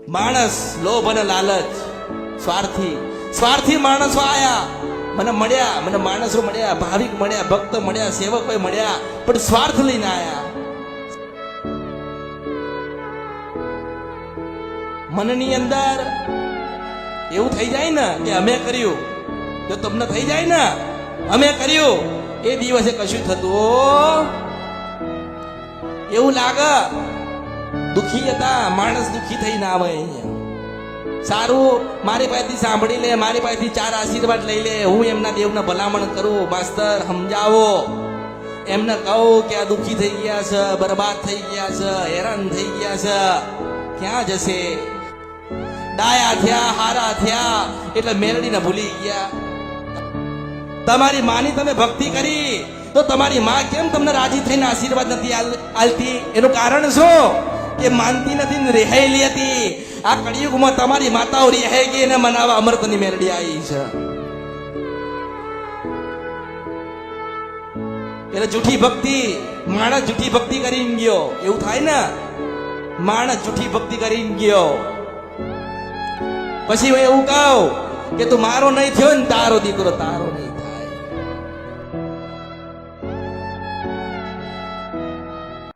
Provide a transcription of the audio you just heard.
માણસ લોભ અને લાલચ, સ્વાર્થી માણસો આયા, મને મળ્યા, મને માણસો મળ્યા, ભાવિક મળ્યા, ભક્ત મળ્યા, સેવકો મળ્યા, પણ સ્વાર્થ લઈને આયા. મનની અંદર એવું થઈ જાય ને કે અમે કર્યું, જો તમને થઈ જાય ને અમે કર્યું, એ દિવસે કશું થતું એવું લાગે. દુખી હતા માણસ, દુખી થઈને આવે અહીંયા. સારું, મારી પાસેથી સાંભળી લે, મારી પાસેથી 4 આશીર્વાદ લઈ લે, હું એમના દેવને ભલામણ કરું, માસ્તર સમજાવો, એમને કહું કે આ દુખી થઈ ગયા છે, બરબાદ થઈ ગયા છે, હેરાન થઈ ગયા છે, ક્યાં જશે? ડાયા થયા, હારા થયા એટલે મેરડીને ભૂલી ગયા. તમારી માની તમે ભક્તિ કરી તો તમારી માં કેમ તમને રાજી થઈને આશીર્વાદ નથી આલતી? એનું કારણ શું? કે માનતી નથી ને રિહાયેલી હતી. આ કળિયુગમાં તમારી માતાઓ રિહાઈ ગઈ એને મનાવા અમૃતની મેરડી આવી છે. એટલે જૂઠી ભક્તિ, માણસ જૂઠી ભક્તિ કરીને ગયો, એવું થાય ને, માણસ જૂઠી ભક્તિ કરીને ગયો. પછી હું એવું કહું કે તું મારો નહીં થયો ને તારો દીકરો તારો નહીં થાય.